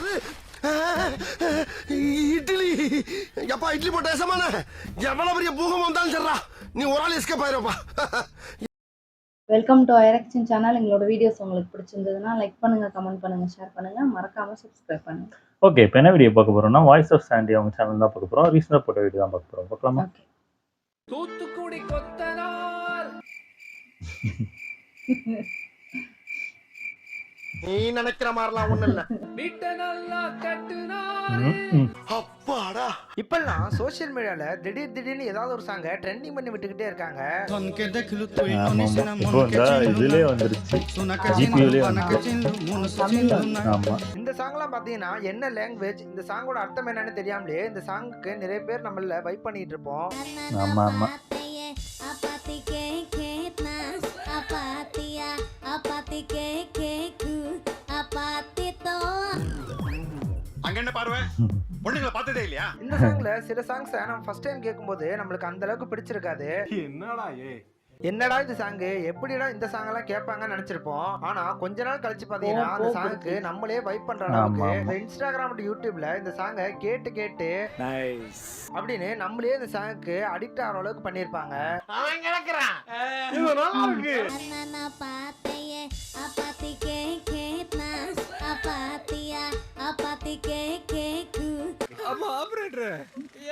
என்னது இட்லி? எப்பா இட்லி போட்ட ஏசமான எவ்வளவு பெரிய பூகம் வந்தாலும் சரிடா, நீ ஒரு ஆள் எஸ்கேப் ஆயிருப்பா. வெல்கம் டு ஐரக்ஷன் சேனல். எங்களோட வீடியோஸ் உங்களுக்கு பிடிச்சிருந்ததுன்னா லைக் பண்ணுங்க, கமெண்ட் பண்ணுங்க, ஷேர் பண்ணுங்க, மறக்காம சப்ஸ்கிரைப் பண்ணுங்க. ஓகே, இப்போ என்ன வீடியோ பார்க்க போறோம்னா வாய்ஸ் ஆஃப் சாண்டி அவங்க சேனல் தான் பார்க்க போறோம். ரீசெண்டாக போட்ட வீடியோ தான் பார்க்க போறோம். பார்க்கலாமா? ஓகே. தூத்துக்குடி கொத்தனார் நீ நினைக்கிற மாதிரிலாம் ஒண்ணு இல்ல. வீட்டை நல்லா கட்டுனார். அப்பாடா, இப்பெல்லாம் சோசியல் மீடியால திடீர்னு ஏதாவது ஒரு சாங்க ட்ரெண்டிங் பண்ணி விட்டுக்கிட்டே இருக்காங்க. இப்போ இதுலயே வந்துருச்சு, ஜிபியூலயே ஆமா. இந்த சாங்லாம் பாத்தீங்கன்னா என்ன லாங்குவேஜ், இந்த சாங்கோட அர்த்தம் என்னன்னு தெரியாமலே இந்த சாங்குக்கு நிறைய பேர் நம்மள வைப் பண்ணிட்டு இருப்போம். ஆமா ஆமா. அங்க என்ன பார்வை, பொண்ணுங்களை பார்த்ததே இல்லையா? இந்த சாங்ல சில சாங்ஸ் நம்ம ஃபர்ஸ்ட் டைம் கேட்கும்போது நம்மளுக்கு அந்த அளவுக்கு பிடிச்சிருக்காது. என்னடா இது சாங்கு, எப்படிடா இந்த சாங் எல்லாம் கேட்பாங்கன்னு நினைச்சிருப்போம். ஆனா கொஞ்ச நாள் கழிச்சு பாத்தீங்கன்னா அந்த சாங்குக்கு நம்மளே வைப் பண்ற அளவுக்கு இந்த இன்ஸ்டாகிராம் மற்றும் யூடியூப்ல இந்த சாங்கை கேட்டு கேட்டு அப்படின்னு நம்மளே இந்த சாங்குக்கு அடிக்ட் ஆகிற அளவுக்கு பண்ணிருப்பாங்க. அவன் கிடக்குறான். இது நல்லா இருக்கு. ஆமா ஆபரேட்டர்.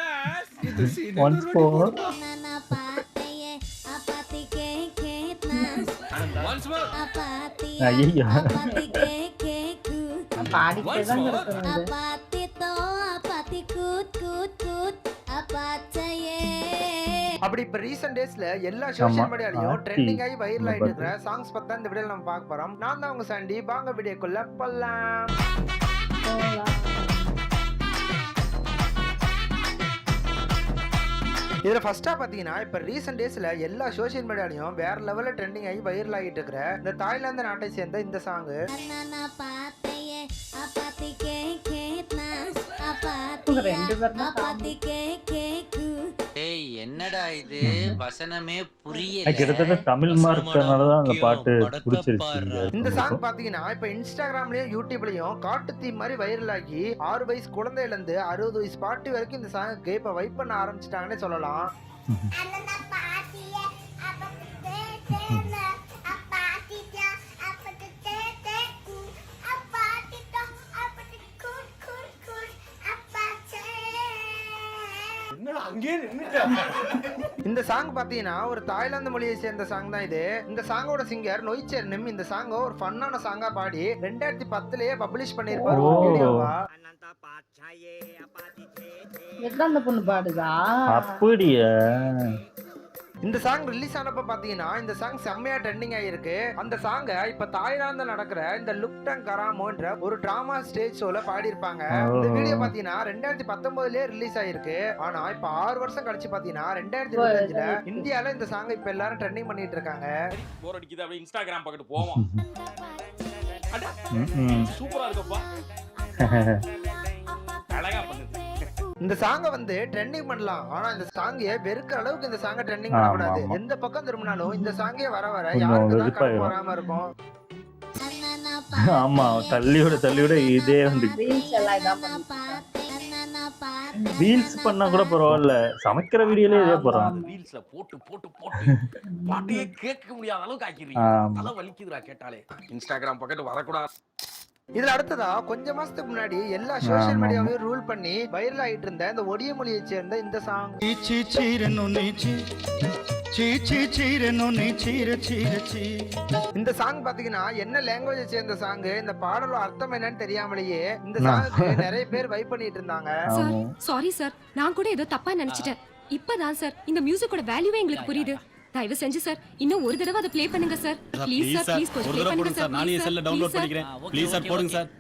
எஸ் இது scene. Once more. Once more. ஐயா, பாடிட்டே தான் இருக்கணும் இது. அப்படி இப்ப ரீசன்ட் டேஸ்ல எல்லா சோஷியல் மீடியாலயும் ஆமா. ட்ரெண்டிங் ஆகி வைரல் ஆயிட்டு இருக்கிற சாங்ஸ் பத்தி இந்த வீடியோல நம்ம பார்க்க போறோம். நான் தான் உங்க சாண்டி. வாங்க வீடியோக்குள்ள போலாம். இதுல ஃபர்ஸ்டா பாத்தீங்கன்னா இப்ப ரீசன்ட் டேஸ்ல எல்லா சோஷியல் மீடியாலயும் வேற லெவல்ல ட்ரெண்டிங் ஆகி வைரல் ஆகிட்டு இருக்கிற இந்த தாய்லாந்து நாட்டை சேர்ந்த இந்த சாங். ரெண்டு பேர் தான் ஏய் என்னடா இது வசனமே புரியல. கிட்டத்தட்ட தமிழ் மார்க்கனாலதான் அந்த பாட்டு பிடிச்சிருச்சு. இந்த சாங் பாத்தீங்கன்னா இப்ப இன்ஸ்டாகிராம்லயும் யூடியூப்லயும் காட்டு தீ மாதிரி வைரல் ஆகி 6 வயசு குழந்தையில இருந்து 60 வயசு பாட்டி வரைக்கும் இந்த சாங்குக்கு இப்ப வைப் பண்ண ஆரம்பிச்சிட்டாங்கன்னு சொல்லலாம். இந்த சாங் பாத்தீங்கன்னா ஒரு தாய்லாந்து மொழியை சேர்ந்த சாங் தான் இது. இந்த சாங்கோட சிங்கர் நொய்ச்சர் நிம் இந்த சாங்க ஒரு ஃபன்னான சாங்கா பாடி 2010லயே பப்ளிஷ் பண்ணிருப்பாரு ஒரு வீடியோவா. எல்லாம் அந்த பொண்ணு பாடுதா? அப்படியே இந்த சாங் ரிலீஸ் ஆனப்ப பாத்தீங்கன்னா இந்த சாங் செம்மையா ட்ரெண்டிங் ஆயிருக்கு. அந்த சாங்க இப்ப தாய்லாந்து நடக்கிற இந்த லுக்டங் கராமோன்ற ஒரு டிராமா ஸ்டேஜ் ஷோல பாடி இருப்பாங்க. இந்த வீடியோ பாத்தீங்கன்னா 2019லயே ரிலீஸ் ஆயிருக்கு. ஆனா இப்ப 6 வருஷம் கழிச்சு பாத்தீங்கன்னா 2025ல இந்தியால இந்த சாங் இப்ப எல்லாரும் ட்ரெண்டிங் பண்ணிட்டு இருக்காங்க. போர் அடிக்குது அப்படியே இன்ஸ்டாகிராம் பக்கத்து போவோம். சூப்பரா இருக்குப்பா. அழகா பண்ணுது. இந்த சாங்க வந்து ட்ரெண்டிங் பண்ணலாம், ஆனா இந்த சாங்கிய வெறுக்கிற அளவுக்கு இந்த சாங்க ட்ரெண்டிங் பண்ண கூடாது. எந்த பக்கம் திரும்பினாலும் இந்த சாங்கே வர வர யாருக்கு தான் கடுப்பு வராம இருக்கும். ஆமா, தள்ளியோட இதே வந்து ரீல்ஸ் எல்லாம் இதான் பண்ணுவாங்க. ரீல்ஸ் பண்ணா கூட பரவாயில்ல, சமைக்கிற வீடியோல இதே போறான். ரீல்ஸ்ல போட்டு பாட்டையே கேட்க முடியாத அளவுக்கு ஆக்கிடுறீங்க. அதெல்லாம் வலிக்குதுடா கேட்டாலே. இன்ஸ்டாகிராம் பக்கத்து வரக்கூடாது. இதுல அடுத்ததா கொஞ்ச மாசத்துக்கு முன்னாடி எல்லா சோஷியல் மீடியாவையும் ரூல் பண்ணி வைரல் ஆயிட்டு இருந்த இந்த ஒடிய மொழியை சேர்ந்த இந்த சாங். இந்த சாங் பாத்தீங்கன்னா என்ன லாங்குவேஜை சேர்ந்த சாங், இந்த பாடலோட அர்த்தம் என்னன்னு தெரியாமலேயே இந்த சாங்குக்கு நிறைய பேர் வைப் பண்ணிட்டு இருந்தாங்க. சாரி சார், நான் கூட ஏதோ தப்பா நினைச்சிட்டேன். இப்பதான் சார் இந்த மியூசிக்கோட வேல்யூவே எங்களுக்கு புரியுது. தயவு செஞ்சு சார் இன்னும் ஒரு தடவை அதை ப்ளே பண்ணுங்க சார். ப்ளீஸ் சார், ப்ளீஸ் கொஞ்சம் ப்ளே பண்ணுங்க சார். நானே செல்ல டவுன்லோட் பண்ணிக்கிறேன். ப்ளீஸ் சார் போடுங்க சார்.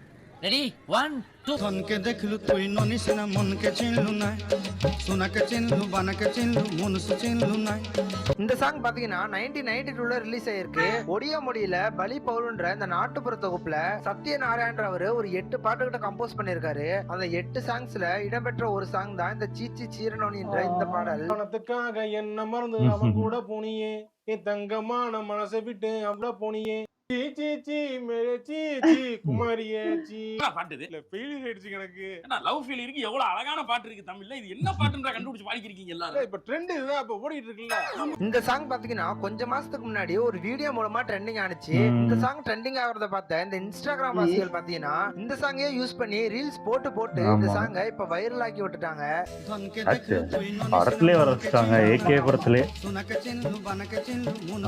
ரெடி 1 2 ধনকে দেখলু তুই ননিসিনা মনকে চিনলু না সোনাকে চিনলু বানাকে চিনলু মনুসু চিনলু না. இந்த சாங் பாத்தீங்கன்னா 1992ல ரிலீஸ் ஆயிருக்கு. ஒடியா மொழியில பலி பவுல்ன்ற இந்த நாட்டுப்புற தொகுப்புல சத்யநாராயணன்றவர் ஒரு 8 பாட்டுகிட்ட கம்போஸ் பண்ணிருக்காரு. அந்த 8 சாங்ஸ்ல இடம்பெற்ற ஒரு சாங் தான் இந்த சீச்சி சீரனோனின்ற இந்த பாடல். பணத்துக்காக என்ன மறந்து அவன் கூட போனியே, என் தங்கமான மனசை விட்டு அவ்வளவு போனியே, பாட்டு இது லவ் ஃபெயிலியருக்கு எவ்வளவு அழகான பாட்டு இருக்கு தமிழ்ல. இது என்ன பாட்டுன்ற கண்டுபிடிச்சு பாடிக்கிறீங்க எல்லாரும். இப்ப ட்ரெண்ட் இதுதான் இப்ப ஓடிட்டு இருக்குல்ல. இந்த சாங் பாத்தீங்கன்னா கொஞ்ச மாசத்துக்கு முன்னாடி ஒரு வீடியோ மூலமா ட்ரெண்டிங் ஆனிச்சு. இந்த சாங் ட்ரெண்டிங் ஆகிறத பார்த்த இந்த இன்ஸ்டாகிராம் வாசிகள் பாத்தீங்கன்னா இந்த சாங்கே யூஸ் பண்ணி ரீல்ஸ் போட்டு இந்த சாங்கை இப்ப வைரல் ஆக்கி விட்டுட்டாங்க. படத்திலே வர வச்சுட்டாங்க, ஏகே படத்திலே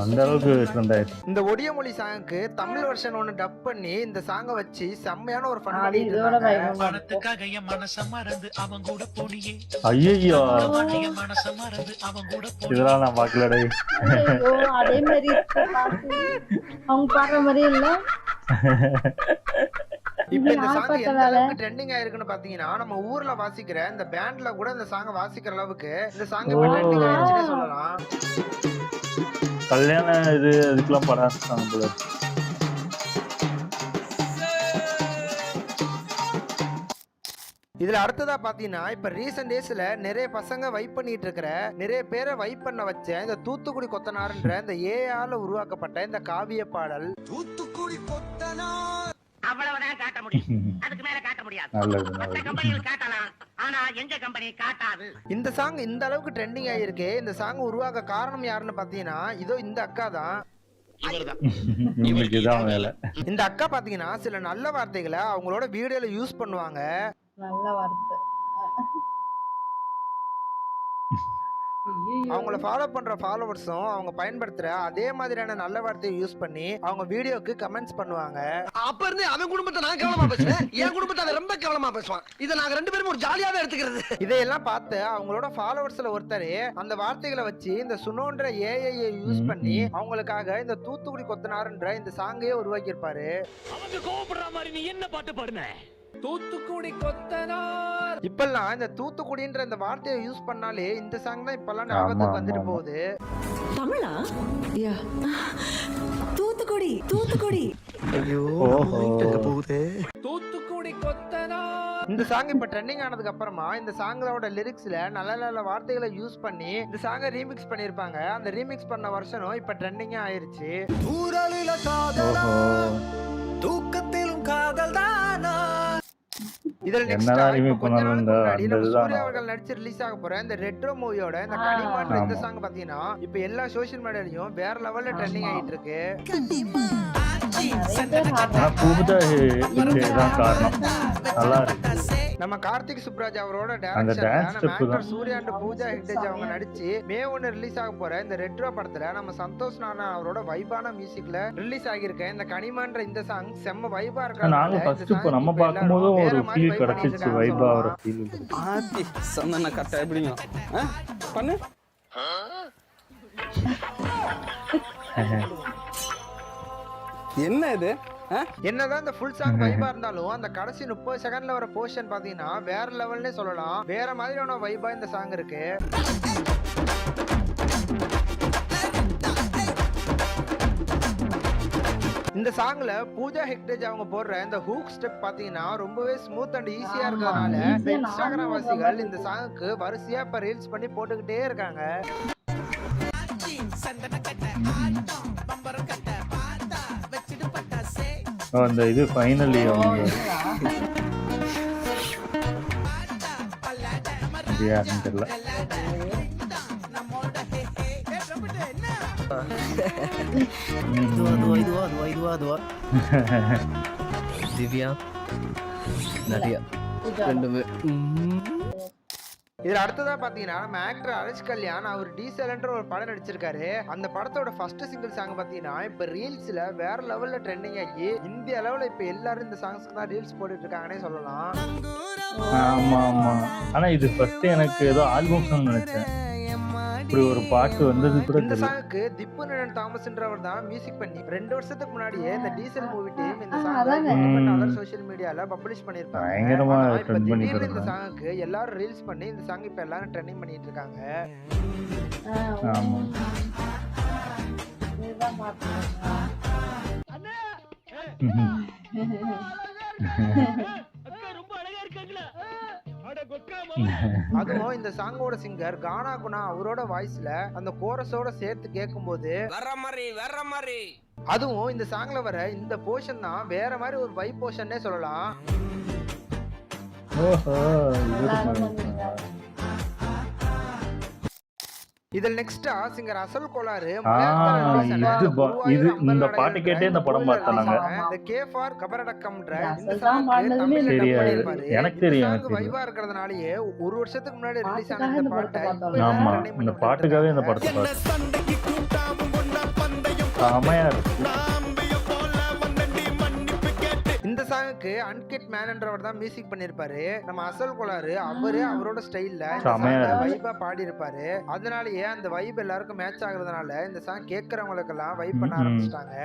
அந்த அளவுக்கு ட்ரெண்ட் ஆயிடுச்சு. இந்த ஒடிய மொழி சாங்குக்கு தமிழ் வெர்ஷன் ஒன்னு டப் பண்ணி இந்த சாங்கை வச்சு செம்மையான ஒரு ஃபன் அது பண்ணிட்டு இதோட இருந்தாங்க. பயங்கரமா இருக்கும். ஐயோ இதெல்லாம் நான் பார்க்கலடே. ஐயோ, அதே மாதிரி இருக்கு பாட்டு. அவங்க பாடுற மாதிரியே இல்ல. இப்ப இந்த நான் சாங் பார்த்த எந்த வேலை. அளவுக்கு ட்ரெண்டிங் ஆயிருக்குன்னு பாத்தீங்கன்னா நம்ம ஊர்ல வாசிக்கிற இந்த பேண்ட்ல கூட இந்த சாங்க வாசிக்கிற அளவுக்கு இந்த சாங் இப்ப ட்ரெண்டிங் ஆயிருச்சுன்னே சொல்லலாம். கல்யாண இது அதுக்கெல்லாம் படம் ஆரம்பிச்சிட்டாங்க போல. இதுல அடுத்ததா பாத்தீங்கன்னா இப்ப ரீசன்ட் டேஸ்ல நிறைய பசங்க வைப் பண்ணிட்டு இருக்கிற, நிறைய பேரை வைப் பண்ண வச்ச இந்த தூத்துக்குடி கொத்தனார்ன்ற இந்த ஏஆல உருவாக்கப்பட்ட இந்த காவிய பாடல் தூத்துக்குடி கொத்தனார் அவ்வளவுதான் காட்ட முடியும். அதுக்கு மேல காட்ட முடியாது. நல்லது மத்த நல்லது. கம்பெனிகள் காட்டலாம், ஆனா எங்க கம்பெனி காட்டாது. இந்த சாங் இந்த அளவுக்கு ட்ரெண்டிங் ஆயிருக்கு. இந்த சாங் உருவாக்க காரணம் யாருன்னு பாத்தீங்கன்னா இதோ இந்த அக்கா தான். இவங்களுக்கு இதான் வேலை. இந்த அக்கா பாத்தீங்கன்னா சில நல்ல வார்த்தைகளை அவங்களோட வீடியோல யூஸ் பண்ணுவாங்க. நல்ல வார்த்தை. ஐயையோ. அவங்கள ஃபாலோ பண்ற ஃபாலோவர்ஸும் அவங்க பயன்படுத்துற அதே மாதிரியான நல்ல வார்த்தையை யூஸ் பண்ணி அவங்க வீடியோக்கு கமெண்ட்ஸ் பண்ணுவாங்க. அப்ப இருந்து அவன் குடும்பத்தை நான் கேவலமா பேசுவேன், என் குடும்பத்தை அவன் ரொம்ப கேவலமா பேசுவான். இதை நாங்க ரெண்டு பேரும் ஒரு ஜாலியாவே எடுத்துக்கிறது. இதையெல்லாம் பார்த்து அவங்களோட ஃபாலோவர்ஸ்ல ஒருத்தர் அந்த வார்த்தைகளை வச்சு இந்த சுனோன்ற ஏஐ யூஸ் பண்ணி அவங்களுக்காக இந்த தூத்துக்குடி கொத்தனார்ன்ற இந்த சாங்கையே உருவாக்கி இருப்பாரு. அவங்க கோவப்படுற மாதிரி நீ என்ன பாட்டு பாடுன? தூத்துக்குடி கொத்தனார். இப்பெல்லாம் இந்த தூத்துக்குடின்ற இந்த வார்த்தையை யூஸ் பண்ணாலே இந்த சாங் தான் இப்பெல்லாம் ஞாபகத்துக்கு வந்துட்டு போகுது. தமிழா? யா. தூத்துக்குடி தூத்துக்குடி. ஐயோ போகுது. தூத்துக்குடி கொத்தனார். இந்த சாங் இப்ப ட்ரெண்டிங் ஆனதுக்கு அப்புறமா இந்த சாங்கோட லிரிக்ஸ்ல நல்ல நல்ல வார்த்தைகளை யூஸ் பண்ணி இந்த சாங்கை ரீமிக்ஸ் பண்ணிருப்பாங்க. அந்த ரீமிக்ஸ் பண்ண வருஷனும் இப்ப ட்ரெண்டிங்கா ஆயிருச்சு. தூக்கத்திலும் காதல் தானா. இதுல next என்னடா இப்ப remake கொஞ்ச நாளுக்கு பண்ணாலும் முன்னாடி நம்ம அந்த சூர்யா இதுதான். அவர்கள் நடிச்சு ரிலீஸ் ஆக போற இந்த ரெட்ரோ மூவியோட இந்த கனிமான்ற இந்த சாங் பாத்தீங்கன்னா இப்ப எல்லா சோஷியல் மீடியாலயும் வேற லெவல்ல ட்ரெண்டிங் ஆயிட்டு இருக்கு. நிறைய பேர் ஆனா புகுதா இதுதான் காரணம். நல்லா இருக்கு. நம்ம கார்த்திக் சுப்ராஜ் அவரோட அந்த டைரக்ஷன்ல dance நம்ம step ஆக்டர் தான். சூர்யா அண்ட் பூஜா ஹெக்டேஜ் அவங்க நடிச்சு மே 1 ரிலீஸ் ஆக போற இந்த ரெட்ரோ படத்துல நம்ம சந்தோஷ் நானா அவரோட வைபான மியூசிக்ல ரிலீஸ் ஆகியிருக்க இந்த கனிமான்ற இந்த சாங் செம்ம வைபா இருக்கு. நாங்க ஃபர்ஸ்ட் இப்போ நம்ம பார்க்கும்போது ஒரு ஃபீல் கிடைச்சிச்சு, வைபா ஒரு ஃபீல். ஆத்தி சந்தன கட்ட எப்படிங்க பண்ணு. என்ன இது? என்னதான் இந்த ஃபுல் சாங் வைபா இருந்தாலும் அந்த கடைசி 30 செகண்ட்ல வர போர்ஷன் பாத்தீங்கன்னா வேற லெவல்னே சொல்லலாம். வேற மாதிரியான வைபா இந்த சாங் இருக்கு. இந்த சாங்ல பூஜா ஹெக்டேஜ் அவங்க போடுற இந்த ஹூக் ஸ்டெப் பாத்தீங்கன்னா ரொம்பவே ஸ்மூத் அண்ட் ஈஸியா இருக்கறனால easy ஆ இன்ஸ்டாகிராம் நானும் வாசிகள் இந்த சாங்குக்கு வரிசையா இப்ப ரீல்ஸ் பண்ணி போட்டுக்கிட்டே இருக்காங்க. அந்த இது ஃபைனலி அவங்க இது யாருன்னு தெரியல. திவ்யா நதியா பூஜா. ரெண்டுமே. இதுல அடுத்ததா பாத்தீங்கன்னா நம்ம ஆக்டர் ஹரிஷ் கல்யாண் அவர் டீசல்ன்ற ஒரு படம் நடிச்சிருக்காரு. அந்த படத்தோட ஃபர்ஸ்ட் சிங்கிள் சாங் பாத்தீங்கன்னா இப்ப ரீல்ஸ்ல வேற லெவல்ல ட்ரெண்டிங் ஆகி இந்திய அளவுல இப்ப எல்லாரும் இந்த சாங்ஸ்க்கு தான் ரீல்ஸ் போட்டுட்டு இருக்காங்கன்னே சொல்லலாம். ஆமா ஆமா. ஆனா இது ஃபர்ஸ்ட் எனக்கு ஏதோ ஆல்பம் சாங் நினைச்சேன். இப்படி ஒரு பாட்டு வந்தது கூட இந்த தெரியல. சாங்குக்கு திப்பு நடன் தாமஸ்ன்றவர் தான் மியூசிக் பண்ணி 2 வருஷத்துக்கு முன்னாடியே இந்த டீசல் மூவி டீம் இந்த அதாங்க. சாங் அதர் சோஷியல் மீடியால பப்ளிஷ் பண்ணிருப்பாங்க. பயங்கரமா ஆனா இப்ப trend பண்ணிட்டு திடீர்னு இந்த இருக்காங்க. சாங்குக்கு எல்லாரும் ரீல்ஸ் பண்ணி இந்த சாங் இப்ப எல்லாரும் ட்ரெண்டிங் பண்ணிட்டு இருக்காங்க. ஆமா. இதுதான் பார்த்தேன். அதுவும் இந்த சாங்கோட சிங்கர் கானா குணா அவரோட வாய்ஸ்ல அந்த கோரஸோட சேர்த்து கேட்கும்போது வர்ற மாதிரி அதுவும் இந்த சாங்ல வர இந்த போர்ஷன் தான் வேற மாதிரி ஒரு வைப் போர்ஷன்னே சொல்லலாம். ஓஹோ நல்லா இருந்ததுங்க. இதில் நெக்ஸ்டா சிங்கர் அசல் கோளாறு இது இந்த பாட்டு கேட்டே இந்த படம் பார்த்தோம் நாங்க. இந்த கே ஃபார் கபரடக்கம்ன்ற இந்த அசல் தான் சாங் பாடுனதுமே தமிழ்ல dub தெரியாது. பண்ணிருப்பாரு. எனக்கு தெரியும், இந்த எனக்கு song தெரியும். வைபா இருக்கிறதுனாலயே ஒரு வருஷத்துக்கு முன்னாடி ரிலீஸ் ஆன பாட்டுக்காக இந்த இந்த பாட்டை படத்தை இப்ப பார்த்தோம். ஆமா எல்லாரும் இந்த running பாட்டுக்காகவே இந்த பண்ணிட்டு படத்தை பார்த்தேன். செமையா இருக்கு. இந்த சாங்குக்கு அன்கிட் மேன்ன்றவர் தான் மியூசிக் பண்ணிருப்பாரு. நம்ம அசல் கோளாறு அவரோட ஸ்டைல்ல செமையா இருக்கு. வைபா பாடி இருப்பாரு. அதனாலயே அந்த வைப் எல்லாருக்கும் மேட்ச் ஆகுறதுனால இந்த சாங் கேட்கறவங்களுக்கு எல்லாம் வைப் பண்ண ஆரம்பிச்சிட்டாங்க.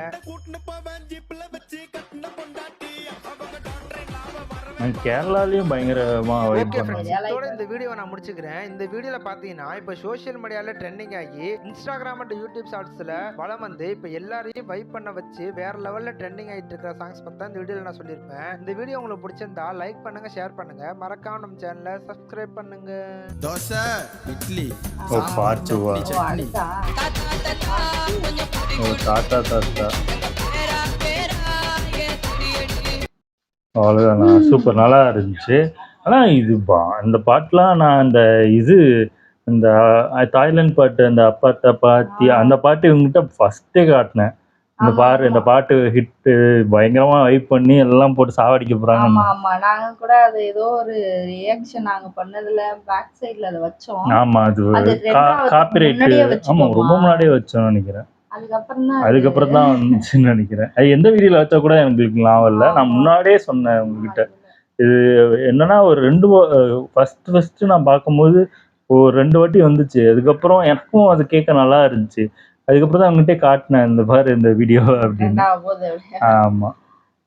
கேரளாலயும் பயங்கரமா வைப் ஓகே பண்ணாங்க. ஃப்ரெண்ட்ஸ், இதோட இந்த வீடியோவை நான் முடிச்சுக்கிறேன். இந்த வீடியோல பாத்தீங்கன்னா இப்போ சோஷியல் மீடியால ட்ரெண்டிங் ஆகி இன்ஸ்டாகிராம் அண்ட் யூடியூப் ஷார்ட்ஸ்ல வலம் வந்து இப்போ எல்லாரையும் வைப் பண்ண வச்சு வேற லெவல்ல ட்ரெண்டிங் ஆயிட்டு இருக்கிற சாங்ஸ் பத்தி தான் இந்த வீடியோல நான் சொல்லியிருப்பேன். இந்த வீடியோ உங்களுக்கு பிடிச்சிருந்தா லைக் பண்ணுங்க, ஷேர் பண்ணுங்க, மறக்காம நம்ம சேனலை சப்ஸ்கிரைப் பண்ணுங்க. தோசை இட்லி ஓ பார்த்துவா. ஓ, அடுத்தா? ஓ தாத்தா தாத்தா. அவ்வளோதான். சூப்பர் நல்லா இருந்துச்சு. ஆனால் இந்த பாட்டுலாம் நான் இந்த தாய்லாந்து பாட்டு அந்த அப்பாத்த பாத்தி அந்த பாட்டு இவங்ககிட்ட ஃபஸ்ட்டே காட்டினேன். இந்த பாட்டு ஹிட்டு பயங்கரமா வைப் பண்ணி எல்லாம் போட்டு சாவடிக்க போறாங்க. ஆமா ஆமா, நாங்க கூட அது ஏதோ ஒரு ரியாக்ஷன் நாங்க பண்ணதுல பேக் சைடுல அதை வச்சோம். ஆமா அது அது காப்பிரைட். முன்னாடியே ஆமா வச்சுட்டோமா? ரொம்ப முன்னாடியே வச்சோம்னு நினைக்கிறேன். அதுக்கப்புறம் தான் வந்துச்சுன்னு நினைக்கிறேன். அது எந்த வீடியோல வச்சா கூட எனக்கு ஞாபகம் இல்லை. நான் முன்னாடியே சொன்னேன் உங்ககிட்ட. இது என்னன்னா ஒரு ஃபர்ஸ்ட் நான் பார்க்கும்போது ஒரு 2 வாட்டி வந்துச்சு. அதுக்கப்புறம் எனக்கும் அது கேட்க நல்லா இருந்துச்சு. அதுக்கப்புறம் தான் அவங்ககிட்ட காட்டினேன், இந்த பாரு இந்த வீடியோ அப்படின்னு. ஆமா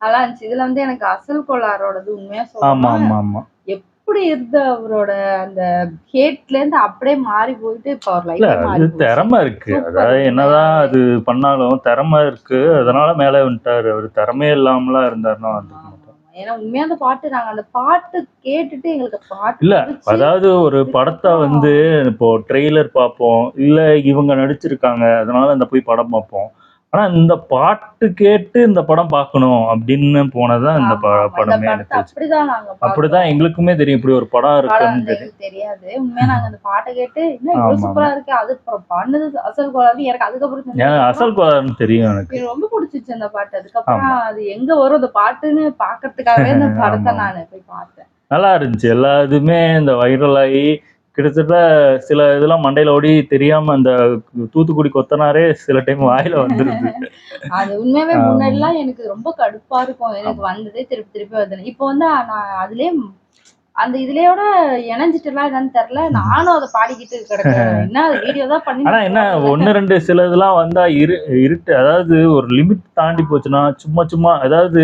நல்லா இருந்துச்சு. இதுல வந்து எனக்கு அசல் கோளாரோடது உண்மையா ஆமா சொல்லணும், ஆமா ஆமா எப்படி இருந்த அவரோட அந்த ஹேட்ல இருந்து அப்படியே மாறி போயிட்டு இப்ப அவர் இல்ல லைஃப் அது திறமை இருக்கு. அதாவது என்னதான் அது பண்ணாலும் திறமை இருக்கு. அதனால மேல வந்துட்டாரு. அவர் திறமையே இல்லாமலாம் இருந்தாருன்னா வந்து ஏன்னா உண்மையா அந்த பாட்டு நாங்க அந்த பாட்டு கேட்டுட்டு எங்களுக்கு பாட்டு இல்ல பிடிச்சு அதாவது ஒரு படத்தை வந்து இப்போ ட்ரெய்லர் பார்ப்போம், இல்ல இவங்க நடிச்சிருக்காங்க அதனால இந்த போய் படம் பார்ப்போம். ஆனா இந்த பாட்டு கேட்டு இந்த படம் பார்க்கணும் அப்படின்னு போனதுதான் இந்த ஆமா, ஆமா. இந்த படமே படத்தை எனக்கு. அப்படிதான் நாங்க அப்படிதான் பார்த்தோம். எங்களுக்குமே தெரியும் இப்படி ஒரு படம் படம் இருக்குன்னு வந்து தெரியும். எங்களுக்கு தெரியாது. உண்மையா நாங்க அந்த பாட்டை கேட்டு இன்னும் இவ்வளவு ஆமா சூப்பரா ஆமா. இருக்கு. அது அப்புறம் பண்ணது அசல் கோளாறு எனக்கு அதுக்கப்புறம் ஏன் தெரிஞ்சதுக்கு அசல் கோளாறுன்னு தெரியும் எனக்கு. எனக்கு ரொம்ப பிடிச்சிச்சு அந்த பாட்டு. அதுக்கப்புறம் ஆமா அது எங்க வரும் அந்த பாட்டுன்னு பாக்குறதுக்காகவே அந்த படத்தை ஆமா நான் போய் பார்த்தேன். நல்லா இருந்துச்சு. எல்லா இதுமே இந்த வைரல் ஆகி கிட்டத்தட்ட சில இதெல்லாம் மண்டையில ஓடி தெரியாம அந்த தூத்துக்குடி கொத்தனாரே சில டைம் வாயில வந்துருது. அது உண்மையாவே ஆமா முன்னாடிலாம் எனக்கு ரொம்ப கடுப்பா இருக்கும். எனக்கு ஆமா வந்ததே திருப்பி திருப்பி வருது. இப்போ வந்து நான் அதுலயே அந்த இதுலயோட இணைஞ்சிட்டுலாம் என்னன்னு தெரியல. நானும் அதை பாடிக்கிட்டு கிடக்குறேன். என்ன வீடியோ தான் பண்ணி ஆனா என்ன போடுறேன். 1 2 சில இதெல்லாம் வந்தா இருட்டு, அதாவது ஒரு லிமிட் தாண்டி போச்சுன்னா சும்மா அதாவது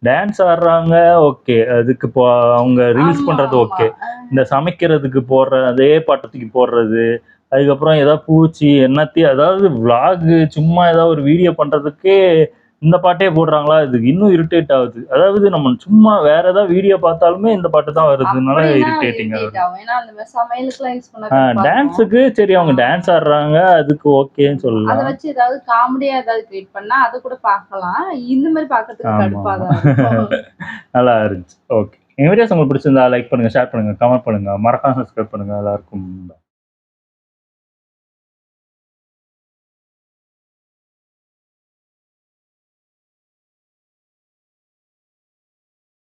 டான்ஸ் ஆடுறாங்க ஓகே, அதுக்கு இப்போ அவங்க ரீல்ஸ் ஆமா பண்றது ஆமா ஓகே, இந்த சமைக்கிறதுக்கு போடுற அதே பாட்டத்துக்கு போடுறது, அதுக்கப்புறம் ஏதாவது பூச்சி என்னத்தையும் அதாவது vlog சும்மா ஏதாவது ஒரு வீடியோ பண்றதுக்கே இந்த பாட்டே போடுறாங்களா, இதுக்கு இன்னும் இரிட்டேட் ஆகுது. அதாவது நம்ம சும்மா வேற ஏதாவது வீடியோ பார்த்தாலுமே இந்த பாட்டு தான் வருதுனால அப்படின்னா இரிட்டேட்டிங் இரிட்டேட் ஆகுது. ஆகும். ஏன்னா அந்த மாதிரி சமையலுக்குலாம் யூஸ் பண்ண கடுப்பா இருக்கும். டான்ஸுக்கு சரி அவங்க டான்ஸ் ஆடுறாங்க அதுக்கு ஓகேன்னு அதை சொல்லலாம். வச்சு ஏதாவது காமெடியா ஏதாவது கிரியேட் பண்ணா அதை கூட பார்க்கலாம். இந்த மாதிரி பார்க்கறதுக்கு ஆமா கடுப்பா ஆமா தான் இருக்கும். நல்லா இருந்துச்சு. ஓகே, என் வீடியோஸ் உங்களுக்கு பிடிச்சிருந்தா லைக் பண்ணுங்க, ஷேர் பண்ணுங்க, கமெண்ட் பண்ணுங்க, மறக்காம சப்ஸ்கிரைப் பண்ணுங்க. எல்லாருக்கும் bye.